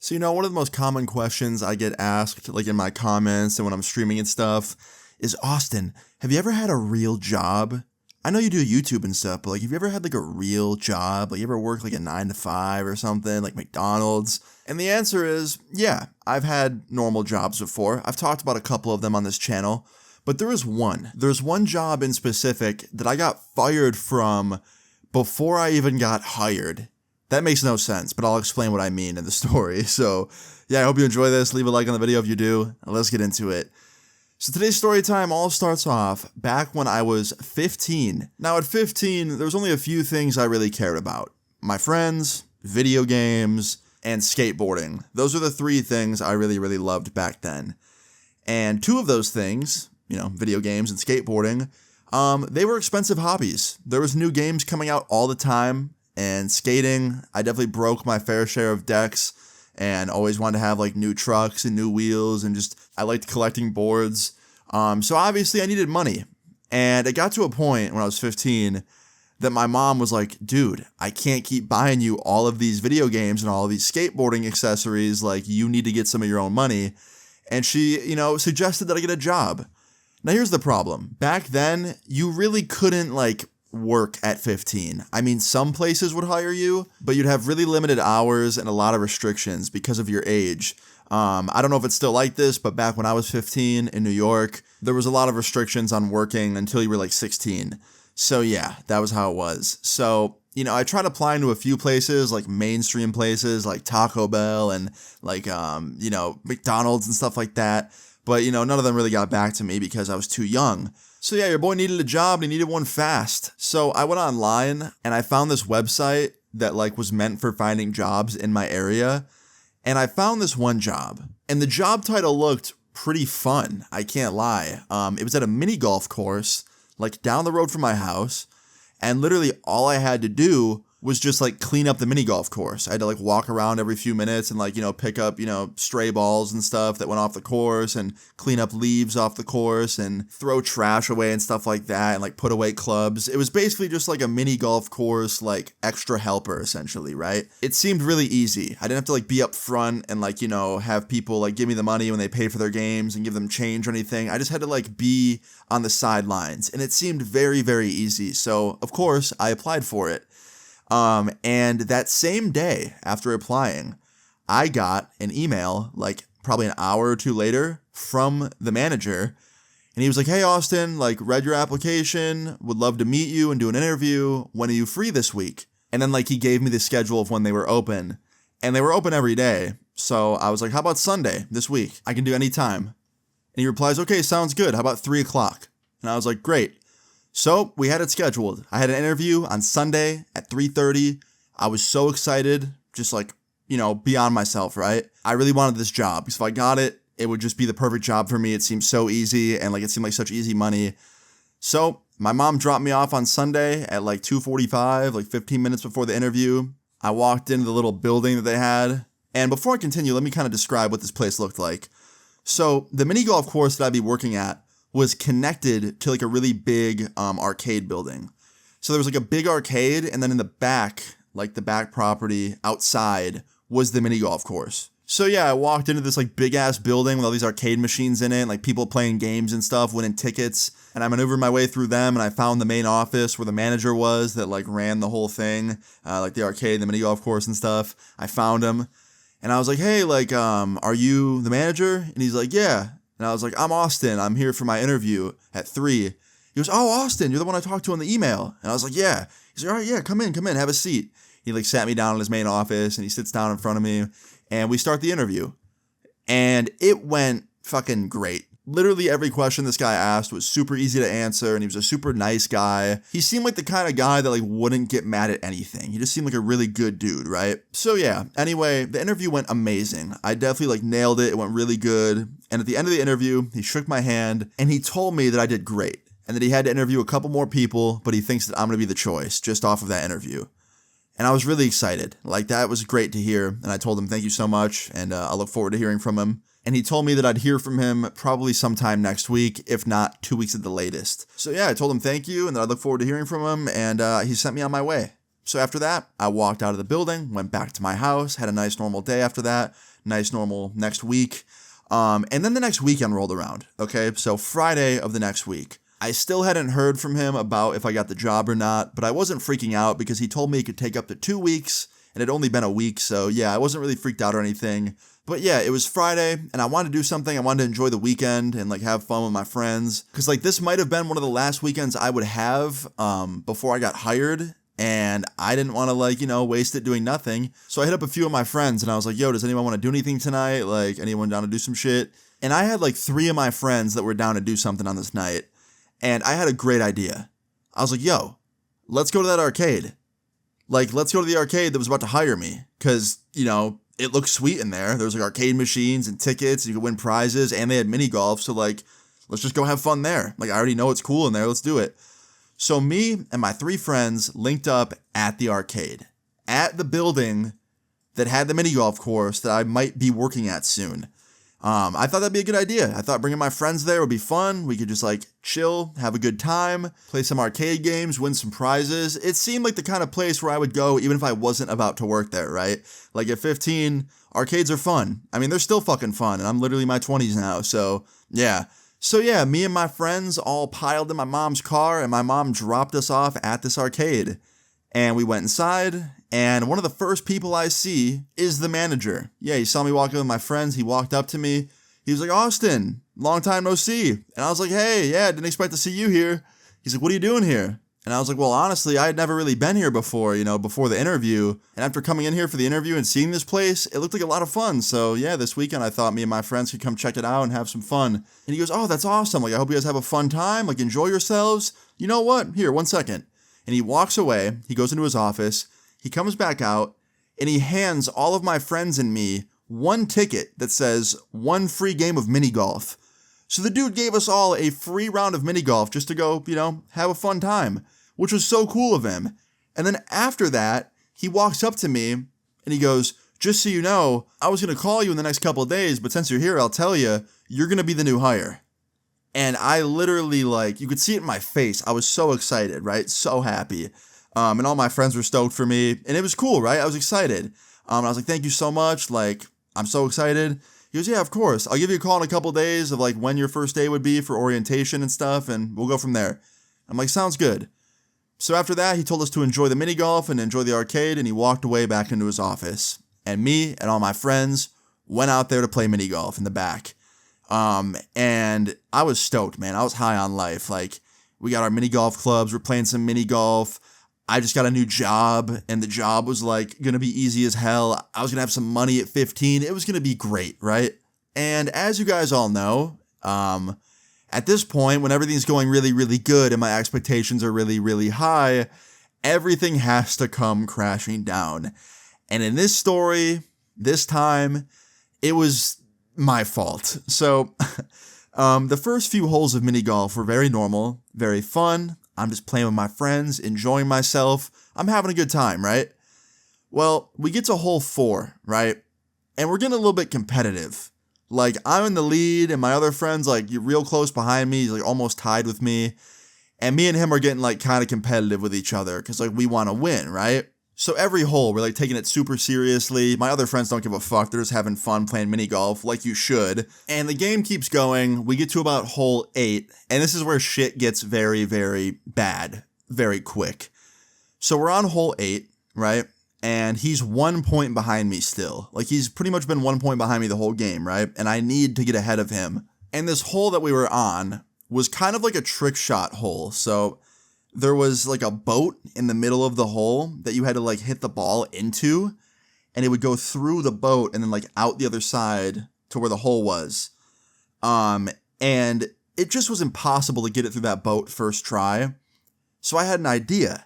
So, one of the most common questions I get asked, like in my comments and when I'm streaming and stuff, is Austin, have you ever had a real job? I know you do YouTube and stuff, but like, have you ever had like a real job? Like, you ever worked like a 9 to 5 or something, like McDonald's? And the answer is, yeah, I've had normal jobs before. I've talked about a couple of them on this channel, but there is one. There's one job in specific that I got fired from before I even got hired. That makes no sense, but I'll explain what I mean in the story. So, yeah, I hope you enjoy this. Leave a like on the video if you do, and let's get into it. So today's story time all starts off back when I was 15. Now at 15, there was only a few things I really cared about. My friends, video games, and skateboarding. Those are the three things I really, really loved back then. And two of those things, video games and skateboarding, they were expensive hobbies. There was new games coming out all the time. And skating, I definitely broke my fair share of decks and always wanted to have like new trucks and new wheels and I liked collecting boards. So obviously I needed money. And it got to a point when I was 15 that my mom was like, dude, I can't keep buying you all of these video games and all of these skateboarding accessories. Like, you need to get some of your own money. And she, suggested that I get a job. Now here's the problem. Back then, you really couldn't work at 15. I mean, some places would hire you, but you'd have really limited hours and a lot of restrictions because of your age. I don't know if it's still like this, but back when I was 15 in New York, there was a lot of restrictions on working until you were like 16. So yeah, that was how it was. So, I tried applying to a few places, like mainstream places like Taco Bell and McDonald's and stuff like that. But, none of them really got back to me because I was too young. So yeah, your boy needed a job and he needed one fast. So I went online and I found this website that was meant for finding jobs in my area. And I found this one job and the job title looked pretty fun. I can't lie. It was at a mini golf course, down the road from my house. And literally all I had to do was just clean up the mini golf course. I had to walk around every few minutes and pick up, stray balls and stuff that went off the course and clean up leaves off the course and throw trash away and stuff like that and put away clubs. It was basically just a mini golf course, extra helper essentially, right? It seemed really easy. I didn't have to be up front and have people give me the money when they paid for their games and give them change or anything. I just had to be on the sidelines and it seemed very, very easy. So of course I applied for it. And that same day after applying, I got an email, probably an hour or two later from the manager. And he was like, hey, Austin, read your application, would love to meet you and do an interview. When are you free this week? And then he gave me the schedule of when they were open, and they were open every day. So I was like, how about Sunday this week? I can do any time. And he replies, okay, sounds good. How about 3:00? And I was like, great. So we had it scheduled. I had an interview on Sunday at 3:30. I was so excited, just beyond myself, right? I really wanted this job because if I got it, it would just be the perfect job for me. It seemed so easy and it seemed like such easy money. So my mom dropped me off on Sunday at 2:45, 15 minutes before the interview. I walked into the little building that they had. And before I continue, let me kind of describe what this place looked like. So the mini golf course that I'd be working at was connected to a really big arcade building. So there was a big arcade, and then in the back, the back property outside was the mini golf course. So yeah, I walked into this big ass building with all these arcade machines in it, people playing games and stuff, winning tickets. And I maneuvered my way through them and I found the main office where the manager was that ran the whole thing, the arcade, the mini golf course and stuff. I found him and I was like, hey, are you the manager? And he's like, yeah. And I was like, I'm Austin. I'm here for my interview at 3. He goes, oh, Austin, you're the one I talked to on the email. And I was like, yeah. He's like, all right, yeah, come in, have a seat. He sat me down in his main office and he sits down in front of me and we start the interview. And it went fucking great. Literally every question this guy asked was super easy to answer and he was a super nice guy. He seemed like the kind of guy that wouldn't get mad at anything. He just seemed like a really good dude, right? So yeah, anyway, the interview went amazing. I definitely nailed it. It went really good. And at the end of the interview, he shook my hand and he told me that I did great and that he had to interview a couple more people, but he thinks that I'm going to be the choice just off of that interview. And I was really excited. That was great to hear. And I told him thank you so much and I look forward to hearing from him. And he told me that I'd hear from him probably sometime next week, if not 2 weeks at the latest. So yeah, I told him thank you and that I look forward to hearing from him, and he sent me on my way. So after that, I walked out of the building, went back to my house, had a nice normal day after that, nice normal next week. And then the next weekend rolled around, okay? So Friday of the next week. I still hadn't heard from him about if I got the job or not, but I wasn't freaking out because he told me it could take up to 2 weeks, and it had only been a week, so yeah, I wasn't really freaked out or anything. But yeah, it was Friday, and I wanted to do something. I wanted to enjoy the weekend and like have fun with my friends, because like this might have been one of the last weekends I would have before I got hired, and I didn't want to like, waste it doing nothing. So I hit up a few of my friends, and I was like, yo, does anyone want to do anything tonight? Like, anyone down to do some shit? And I had like 3 of my friends that were down to do something on this night. And I had a great idea. I was like, yo, let's go to that arcade. Like, let's go to the arcade that was about to hire me. Because, it looked sweet in there. There was like arcade machines and tickets. And you could win prizes. And they had mini golf. So like, let's just go have fun there. Like, I already know it's cool in there. Let's do it. So me and my 3 friends linked up at the arcade. At the building that had the mini golf course that I might be working at soon. I thought that'd be a good idea. I thought bringing my friends there would be fun. We could just like chill, have a good time, play some arcade games, win some prizes. It seemed like the kind of place where I would go even if I wasn't about to work there, right? Like at 15, arcades are fun. I mean, they're still fucking fun, and I'm literally in my 20s now, so yeah. So yeah, me and my friends all piled in my mom's car, and my mom dropped us off at this arcade. And we went inside, and one of the first people I see is the manager. Yeah, he saw me walking with my friends. He walked up to me. He was like, Austin, long time no see. And I was like, hey, yeah, didn't expect to see you here. He's like, what are you doing here? And I was like, well, honestly, I had never really been here before, before the interview. And after coming in here for the interview and seeing this place, it looked like a lot of fun. So yeah, this weekend I thought me and my friends could come check it out and have some fun. And he goes, oh, that's awesome. Like, I hope you guys have a fun time. Like, enjoy yourselves. You know what? Here, 1 second. And he walks away, he goes into his office, he comes back out, and he hands all of my friends and me 1 ticket that says 1 free game of mini golf. So the dude gave us all a free round of mini golf just to go, have a fun time, which was so cool of him. And then after that, he walks up to me and he goes, just so you know, I was going to call you in the next couple of days, but since you're here, I'll tell you, you're going to be the new hire. And I literally, you could see it in my face. I was so excited, right? So happy. And all my friends were stoked for me. And it was cool, right? I was excited. I was like, thank you so much. Like, I'm so excited. He goes, yeah, of course. I'll give you a call in a couple of days of, when your first day would be for orientation and stuff. And we'll go from there. I'm like, sounds good. So after that, he told us to enjoy the mini golf and enjoy the arcade. And he walked away back into his office. And me and all my friends went out there to play mini golf in the back. And I was stoked, man. I was high on life. Like, we got our mini golf clubs. We're playing some mini golf. I just got a new job, and the job was gonna be easy as hell. I was gonna have some money at 15. It was gonna be great, right? And as you guys all know, at this point, when everything's going really, really good and my expectations are really, really high, everything has to come crashing down. And in this story, this time, it was my fault. So, the first few holes of mini golf were very normal, very fun. I'm just playing with my friends, enjoying myself. I'm having a good time, right? Well, we get to hole 4, right? And we're getting a little bit competitive. Like, I'm in the lead, and my other friend's, real close behind me. He's, almost tied with me. And me and him are getting, kind of competitive with each other because, we want to win, right? So every hole, we're taking it super seriously. My other friends don't give a fuck. They're just having fun playing mini golf like you should. And the game keeps going. We get to about hole 8. And this is where shit gets very, very bad very quick. So we're on hole 8, right? And he's 1 point behind me still. He's pretty much been 1 point behind me the whole game, right? And I need to get ahead of him. And this hole that we were on was kind of like a trick shot hole. So there was a boat in the middle of the hole that you had to hit the ball into, and it would go through the boat and then out the other side to where the hole was. And it just was impossible to get it through that boat first try. So I had an idea.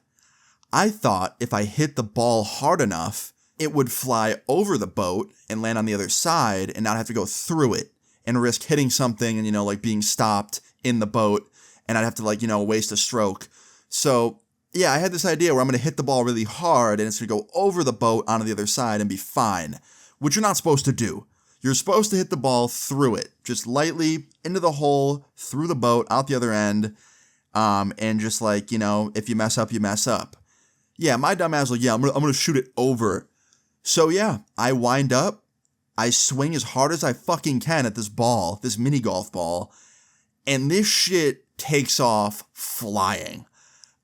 I thought if I hit the ball hard enough, it would fly over the boat and land on the other side and not have to go through it and risk hitting something and, being stopped in the boat, and I'd have to waste a stroke. So, yeah, I had this idea where I'm going to hit the ball really hard and it's going to go over the boat onto the other side and be fine, which you're not supposed to do. You're supposed to hit the ball through it, just lightly into the hole, through the boat, out the other end, and just if you mess up, you mess up. Yeah, my dumb ass was like, yeah, I'm gonna shoot it over. So yeah, I wind up, I swing as hard as I fucking can at this ball, this mini golf ball, and this shit takes off flying.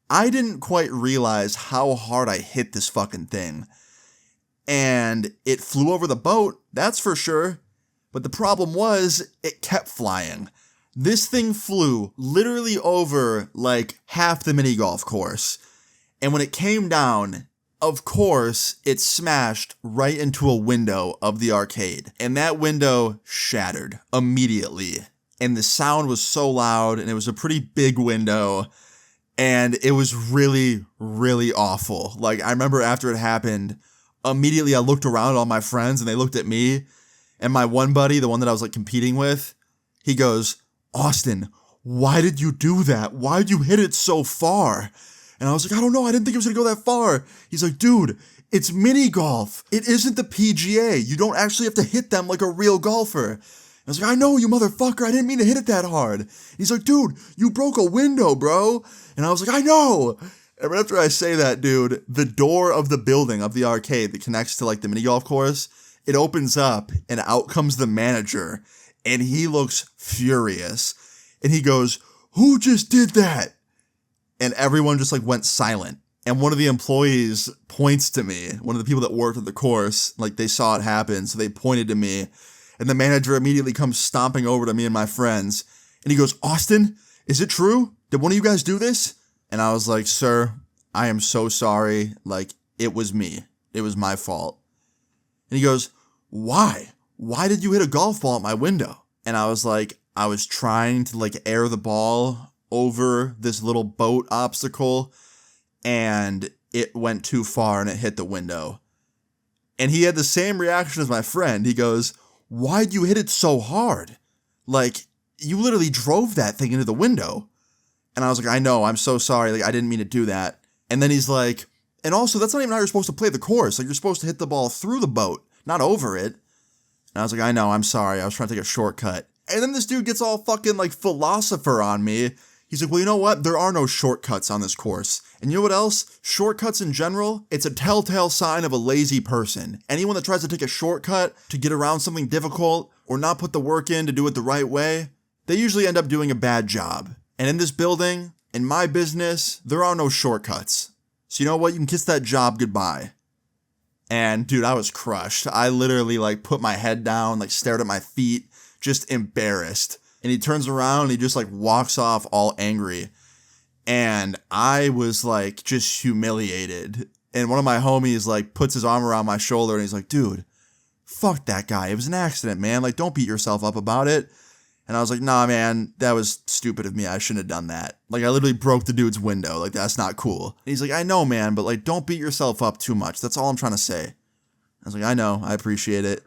I didn't quite realize how hard I hit this fucking thing. And it flew over the boat, that's for sure. But the problem was, it kept flying. This thing flew literally over like half the mini golf course. And when it came down, of course, it smashed right into a window of the arcade. And that window shattered immediately. And the sound was so loud, and it was a pretty big window. And it was really, really awful. Like, I remember after it happened, immediately I looked around at all my friends, and they looked at me. And my one buddy, the one that I was like competing with, he goes, Austin, why did you do that? Why did you hit it so far? And I was like, I don't know. I didn't think it was going to go that far. He's like, dude, it's mini golf. It isn't the PGA. You don't actually have to hit them like a real golfer. And I was like, I know, you motherfucker. I didn't mean to hit it that hard. He's like, dude, you broke a window, bro. And I was like, I know. And right after I say that, dude, the door of the building of the arcade that connects to like the mini golf course, it opens up and out comes the manager. And he looks furious. And he goes, who just did that? And everyone just like went silent. And one of the employees points to me, one of the people that worked at the course, like they saw it happen. So they pointed to me, and the manager immediately comes stomping over to me and my friends. And he goes, Austin, is it true? Did one of you guys do this? And I was like, sir, I am so sorry. Like, it was me. It was my fault. And he goes, why? Why did you hit a golf ball at my window? And I was like, I was trying to like air the ball over this little boat obstacle, and it went too far and it hit the window. And he had the same reaction as my friend. He goes, why'd you hit it so hard? Like, you literally drove that thing into the window. And I was like, I know, I'm so sorry. Like, I didn't mean to do that. And then he's like, and also, that's not even how you're supposed to play the course. Like, you're supposed to hit the ball through the boat, not over it. And I was like, I know, I'm sorry. I was trying to take a shortcut. And then this dude gets all fucking like philosopher on me. He's like, well, you know what? There are no shortcuts on this course. And you know what else? Shortcuts in general, it's a telltale sign of a lazy person. Anyone that tries to take a shortcut to get around something difficult or not put the work in to do it the right way, they usually end up doing a bad job. And in this building, in my business, there are no shortcuts. So you know what? You can kiss that job goodbye. And dude, I was crushed. I literally like put my head down, like stared at my feet, just embarrassed. And he turns around and he just like walks off all angry. And I was like just humiliated. And one of my homies like puts his arm around my shoulder and he's like, dude, fuck that guy. It was an accident, man. Like, don't beat yourself up about it. And I was like, nah, man, that was stupid of me. I shouldn't have done that. Like, I literally broke the dude's window. Like, that's not cool. And he's like, I know, man, but like, don't beat yourself up too much. That's all I'm trying to say. I was like, I know. I appreciate it.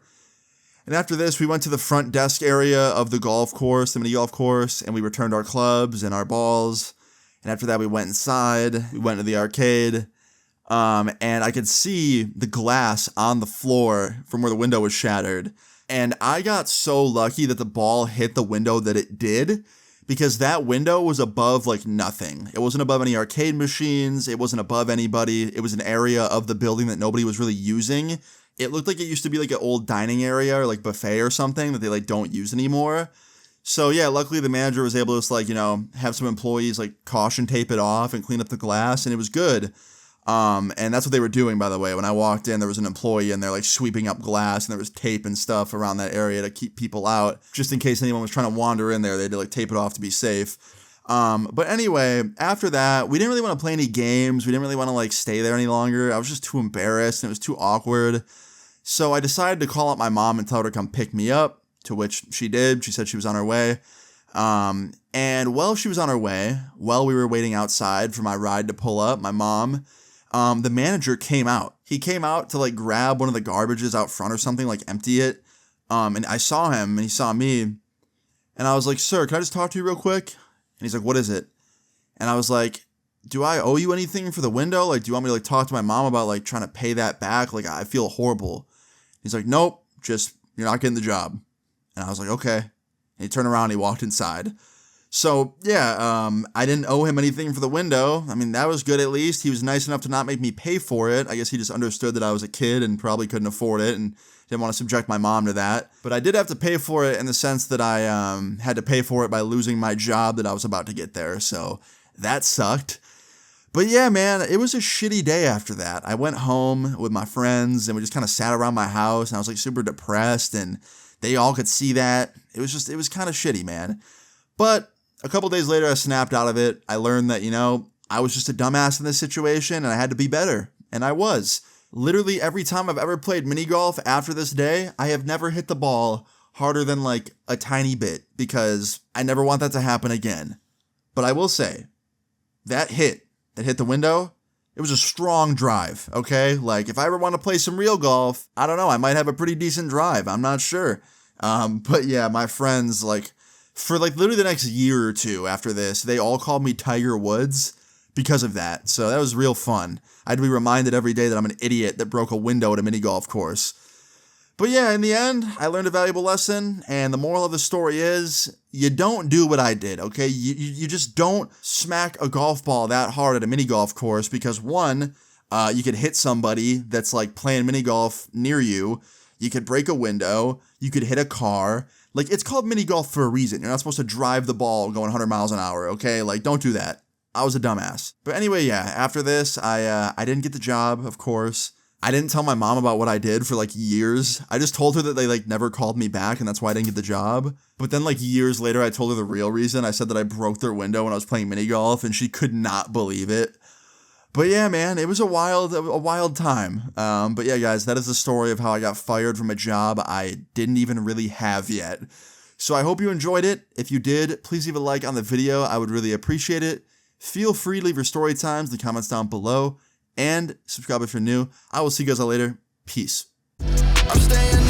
And after this, we went to the front desk area of the golf course, the mini golf course, and we returned our clubs and our balls. And after that, we went inside. We went to the arcade. And I could see the glass on the floor from where the window was shattered. And I got so lucky that the ball hit the window that it did, because that window was above like nothing. It wasn't above any arcade machines. It wasn't above anybody. It was an area of the building that nobody was really using. It looked like it used to be like an old dining area or like buffet or something that they like don't use anymore. So yeah, luckily the manager was able to just like, you know, have some employees like caution tape it off and clean up the glass, and it was good. And that's what they were doing, by the way. When I walked in, there was an employee in there like sweeping up glass, and there was tape and stuff around that area to keep people out, just in case anyone was trying to wander in there. They had to like tape it off to be safe. But anyway, after that, we didn't really want to play any games. We didn't really want to like stay there any longer. I was just too embarrassed and it was too awkward. So I decided to call up my mom and tell her to come pick me up, to which she did. She said she was on her way. And while she was on her way, while we were waiting outside for my ride to pull up, my mom, the manager came out. He came out to like grab one of the garbages out front or something, like empty it. And I saw him and he saw me. And I was like, sir, can I just talk to you real quick? And he's like, what is it? And I was like, do I owe you anything for the window? Like, do you want me to like talk to my mom about like trying to pay that back? Like, I feel horrible. He's like, nope, just, you're not getting the job. And I was like, okay. And he turned around and he walked inside. So yeah, I didn't owe him anything for the window. I mean, that was good at least. He was nice enough to not make me pay for it. I guess he just understood that I was a kid and probably couldn't afford it and didn't want to subject my mom to that. But I did have to pay for it in the sense that I had to pay for it by losing my job that I was about to get there. So that sucked. But yeah, man, it was a shitty day after that. I went home with my friends and we just kind of sat around my house and I was like super depressed and they all could see that. It was kind of shitty, man. But a couple days later, I snapped out of it. I learned that, I was just a dumbass in this situation and I had to be better. And I was. Literally every time I've ever played mini golf after this day, I have never hit the ball harder than like a tiny bit because I never want that to happen again. But I will say, that hit the window, it was a strong drive, okay? Like, if I ever want to play some real golf, I don't know, I might have a pretty decent drive. I'm not sure. But yeah, my friends, like, for like literally the next year or two after this, they all called me Tiger Woods because of that. So that was real fun. I had to be reminded every day that I'm an idiot that broke a window at a mini golf course. But yeah, in the end, I learned a valuable lesson, and the moral of the story is, you don't do what I did, okay? You just don't smack a golf ball that hard at a mini golf course because one, you could hit somebody that's like playing mini golf near you, you could break a window, you could hit a car. Like, it's called mini golf for a reason. You're not supposed to drive the ball going 100 miles an hour, okay? Like, don't do that. I was a dumbass. But anyway, yeah, after this, I didn't get the job, of course. I didn't tell my mom about what I did for like years. I just told her that they like never called me back and that's why I didn't get the job. But then like years later, I told her the real reason. I said that I broke their window when I was playing mini golf and she could not believe it. But yeah, man, it was a wild time. But yeah, guys, that is the story of how I got fired from a job I didn't even really have yet. So I hope you enjoyed it. If you did, please leave a like on the video. I would really appreciate it. Feel free to leave your story times in the comments down below. And subscribe if you're new. I will see you guys all later. Peace. I'm staying